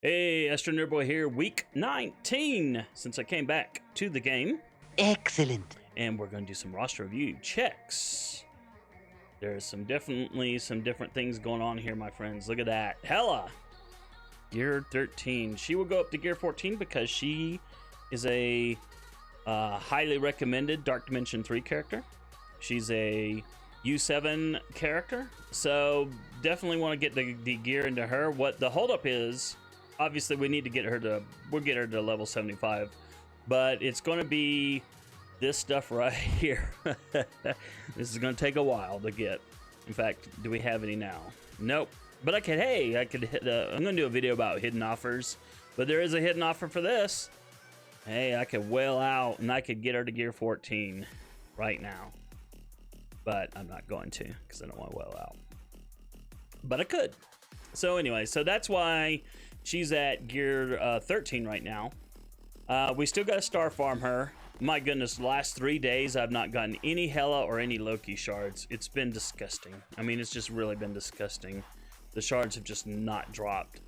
Hey, AstroNerdBoy here, week 19 since I came back to the game. Excellent. And we're going to do some roster review checks. There's definitely some different things going on here, my friends. Look at that. Hela, gear 13. She will go up to gear 14 because she is a highly recommended Dark Dimension 3 character. She's a U7 character, so definitely want to get the gear into her. What the holdup is, obviously we need to get her to, we'll get her to level 75, but it's going to be this stuff right here. This is going to take a while to get. In fact, do we have any now? Nope. But I could hit, I'm going to do a video about hidden offers, but there is a hidden offer for this. Hey, I could whale out and I could get her to gear 14 right now. But I'm not going to because I don't want to whale out. But I could. So anyway, so that's why she's at gear 13 right now. We still got to star farm her. My goodness, the last 3 days I've not gotten any Hela or any Loki shards. It's been disgusting. I mean, it's just really been disgusting. The shards have just not dropped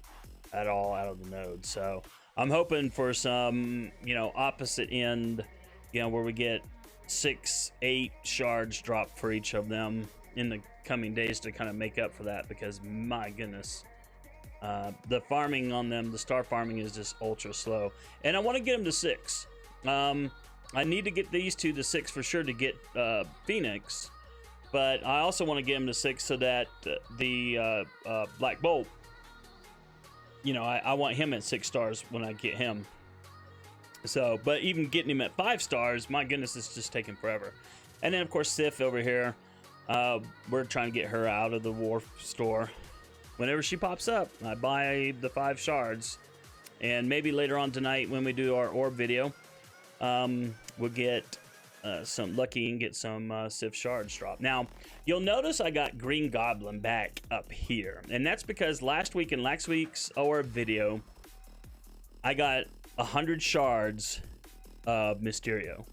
at all out of the node. So I'm hoping for some, opposite end, where we get 6-8 shards drop for each of them in the coming days to kind of make up for that, because my goodness, the farming on them, the star farming is just ultra slow, and I want to get them to 6. I need to get these two to 6 for sure to get Phoenix, but I also want to get them to 6 so that the Black Bolt, I want him at 6 stars when I get him. So, but even getting him at 5 stars, my goodness, it's just taking forever. And then of course Sif over here, we're trying to get her out of the war store. Whenever she pops up, I buy the 5 shards, and maybe later on tonight when we do our orb video, we'll get some lucky and get some Sif shards drop. Now, you'll notice I got Green Goblin back up here, and that's because last week in last week's orb video, I got 100 shards of Mysterio,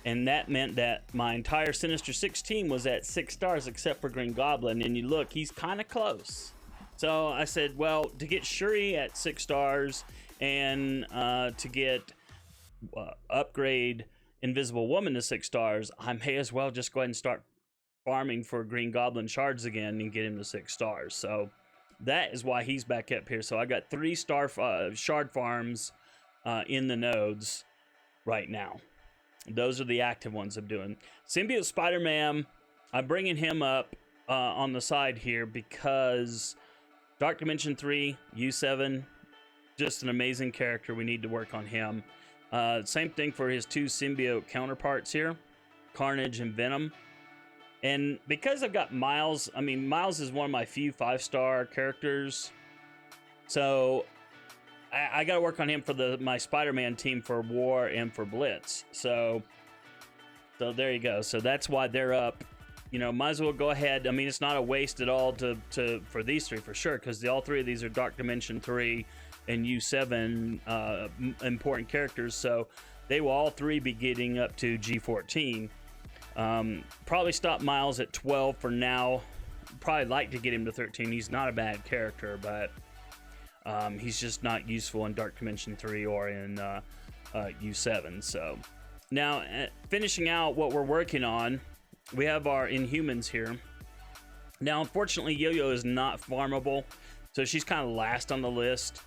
and that meant that my entire Sinister 6 team was at 6 stars except for Green Goblin. And you look, he's kind of close. So I said, well, to get Shuri at 6 stars and to get upgrade Invisible Woman to 6 stars, I may as well just go ahead and start farming for Green Goblin shards again and get him to 6 stars. So that is why he's back up here. So I got 3 shard farms in the nodes right now. Those are the active ones I'm doing. Symbiote Spider-Man, I'm bringing him up on the side here because Dark Dimension 3, U7, just an amazing character. We need to work on him. Same thing for his 2 symbiote counterparts here, Carnage and Venom. And because I've got Miles, I mean, Miles is one of my few 5-star characters. So I got to work on him for my Spider-Man team for War and for Blitz. So there you go. So that's why they're up. Might as well go ahead. I mean, it's not a waste at all for these 3 for sure, because all 3 of these are Dark Dimension 3 and U7 important characters. So they will all 3 be getting up to G14. Probably stop Miles at 12 for now. Probably like to get him to 13. He's not a bad character, but he's just not useful in Dark Dimension 3 or in U7. So now finishing out what we're working on, we have our Inhumans here. Now unfortunately Yo-Yo is not farmable, so she's kind of last on the list,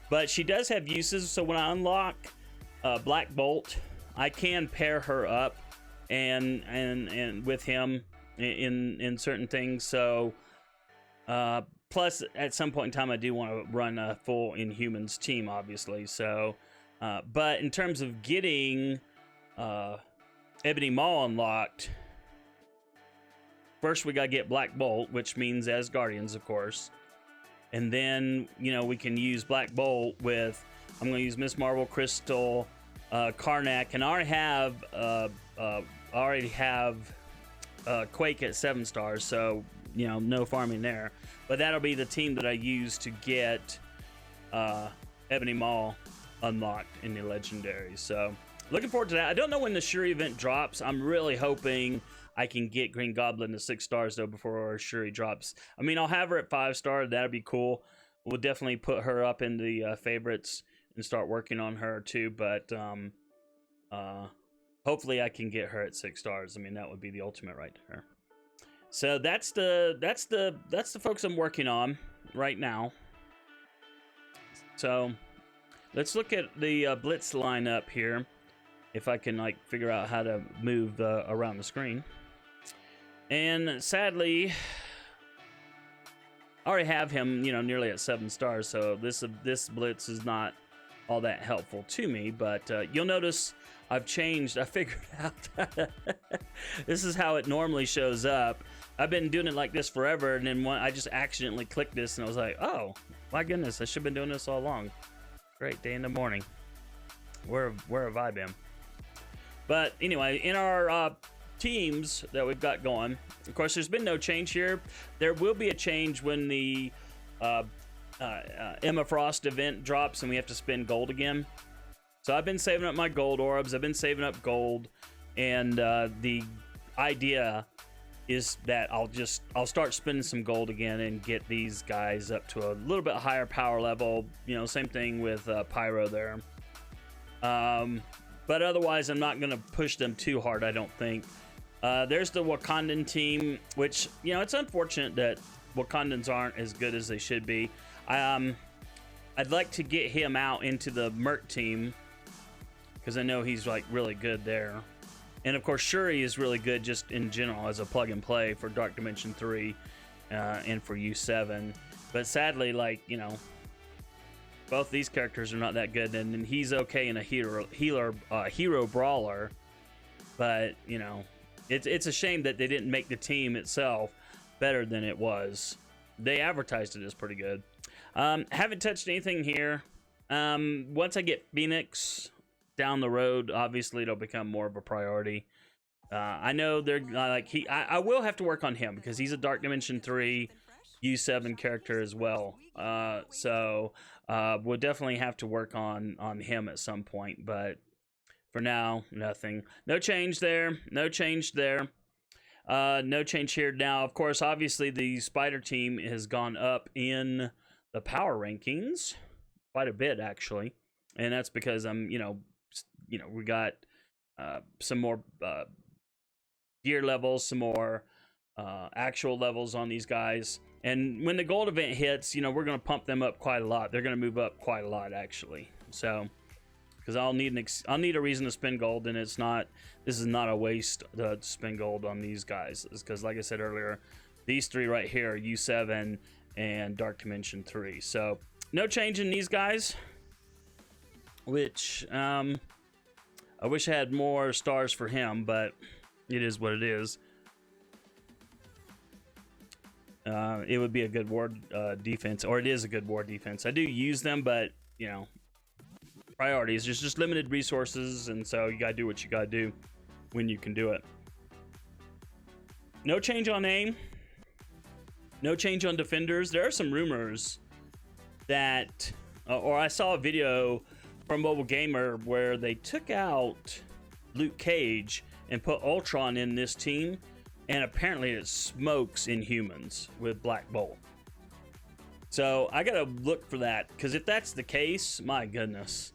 but she does have uses. So when I unlock Black Bolt, I can pair her up and with him in certain things. So plus at some point in time I do want to run a full Inhumans team, obviously. So but in terms of getting Ebony Maw unlocked, first we gotta get Black Bolt, which means Asgardians, of course. And then we can use Black Bolt with, I'm gonna use Miss Marvel, Crystal, Karnak, and I already have Quake at 7 stars, so no farming there. But that'll be the team that I use to get Ebony Maw unlocked in the legendaries. So looking forward to that. I don't know when the Shuri event drops. I'm really hoping I can get Green Goblin to 6 stars though before Shuri drops. I mean, I'll have her at 5 star. That'd be cool. we'll definitely put her up in the favorites and start working on her too. But hopefully I can get her at 6 stars. I mean, that would be the ultimate right there. So that's the folks I'm working on right now. So let's look at the Blitz lineup here. If I can like figure out how to move around the screen. And sadly, I already have him, you know, nearly at 7 stars. So this Blitz is not all that helpful to me. But you'll notice I've changed. I figured out this is how it normally shows up. I've been doing it like this forever, and then I just accidentally clicked this, and I was like, oh my goodness, I should have been doing this all along. Great day in the morning. Where have I been? But anyway, in our teams that we've got going, of course, there's been no change here. There will be a change when the Emma Frost event drops and we have to spend gold again. So I've been saving up my gold orbs. I've been saving up gold, and the idea is that I'll start spending some gold again and get these guys up to a little bit higher power level. You know, same thing with Pyro there. But otherwise, I'm not going to push them too hard, I don't think. There's the Wakandan team, which, you know, it's unfortunate that Wakandans aren't as good as they should be. I'd like to get him out into the Merc team, because I know he's, like, really good there. And, of course, Shuri is really good just in general as a plug-and-play for Dark Dimension 3 and for U7. But sadly, like, you know, both these characters are not that good, and he's okay in a hero brawler, but you know, it's a shame that they didn't make the team itself better than it was. They advertised it as pretty good. Haven't touched anything here. Once I get Phoenix down the road, obviously it'll become more of a priority. I know they're like I will have to work on him because he's a Dark Dimension 3 U7 character as well. So we'll definitely have to work on him at some point, but for now, nothing. No change there. No change there. No change here. Now, of course, obviously the Spider team has gone up in the power rankings quite a bit, actually, and that's because you know, we got some more gear levels, some more actual levels on these guys. And when the gold event hits, you know, we're going to pump them up quite a lot. They're going to move up quite a lot, actually. So, because I'll need a reason to spend gold, and this is not a waste to spend gold on these guys. Because, like I said earlier, these three right here are U7 and Dark Dimension 3. So, no change in these guys, which I wish I had more stars for him, but it is what it is. It would be a good ward defense, or it is a good ward defense. I do use them, but you know, priorities. There's just limited resources, and so you gotta do what you gotta do when you can do it. No change on aim. No change on defenders. There are some rumors that, or I saw a video from Mobile Gamer where they took out Luke Cage and put Ultron in this team. And apparently it smokes Inhumans with Black Bolt. So I gotta look for that, because if that's the case, my goodness,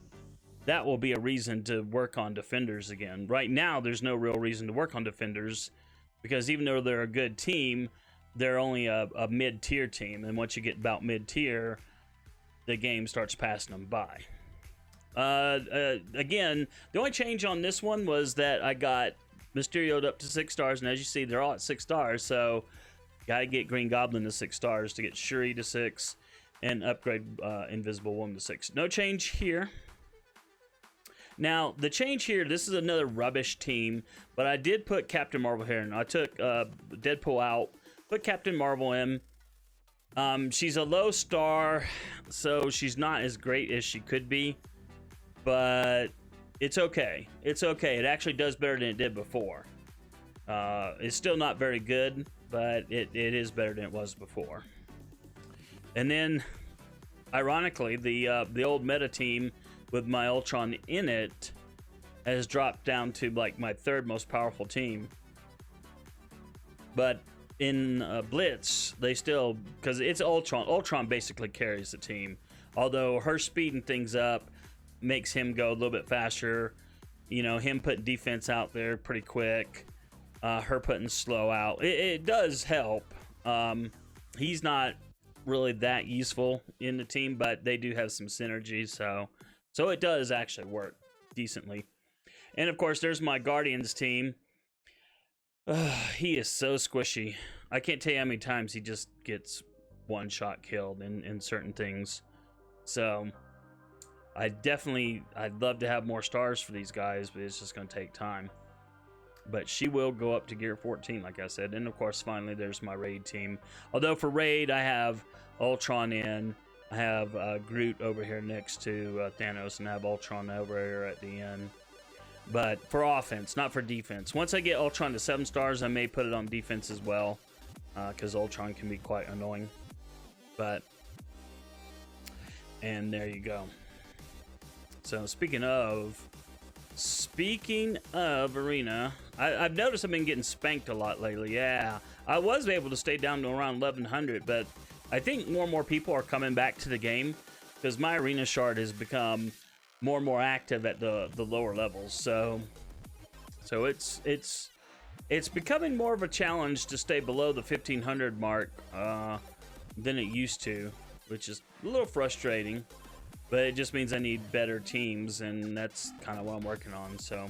that will be a reason to work on defenders again. Right now, there's no real reason to work on defenders, because even though they're a good team, they're only a mid-tier team. And once you get about mid-tier, the game starts passing them by. Again, the only change on this one was that I got Mysterio'd up to 6 stars, and as you see, they're all at 6 stars, so gotta get Green Goblin to 6 stars to get Shuri to 6 and upgrade Invisible Woman to 6. No change here. Now, the change here, this is another rubbish team, but I did put Captain Marvel here, and I took Deadpool out, put Captain Marvel in. She's a low star, so she's not as great as she could be, but it's okay. It's okay. It actually does better than it did before. It's still not very good, but it is better than it was before. And then, ironically, the old meta team with my Ultron in it has dropped down to like my 3rd most powerful team. But in Blitz, they still, because it's Ultron. Ultron basically carries the team. Although her speeding things up makes him go a little bit faster. You know, him putting defense out there pretty quick. Her putting slow out. It does help. He's not really that useful in the team, but they do have some synergy. So it does actually work decently. And of course, there's my Guardians team. He is so squishy. I can't tell you how many times he just gets one shot killed in certain things. So I'd love to have more stars for these guys, but it's just going to take time. But she will go up to gear 14, like I said. And of course, finally, there's my raid team. Although for raid, I have Ultron in. I have Groot over here next to Thanos, and I have Ultron over here at the end. But for offense, not for defense. Once I get Ultron to 7 stars, I may put it on defense as well, because Ultron can be quite annoying. And there you go. So speaking of Arena, I've noticed I've been getting spanked a lot lately. Yeah, I was able to stay down to around 1100, but I think more and more people are coming back to the game because my Arena shard has become more and more active at the lower levels. So it's becoming more of a challenge to stay below the 1500 mark than it used to, which is a little frustrating. But it just means I need better teams, and that's kind of what I'm working on. So,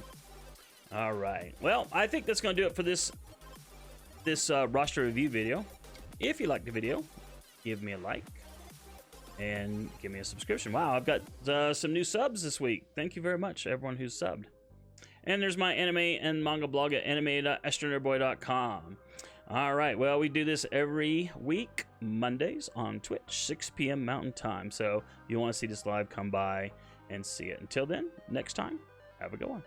all right. Well, I think that's going to do it for this roster review video. If you liked the video, give me a like and give me a subscription. Wow, I've got some new subs this week. Thank you very much, everyone who's subbed. And there's my anime and manga blog at anime.astronerdboy.com. All right, well, we do this every week, Mondays on Twitch, 6 p.m. Mountain Time. So if you want to see this live, come by and see it. Until then, next time, have a good one.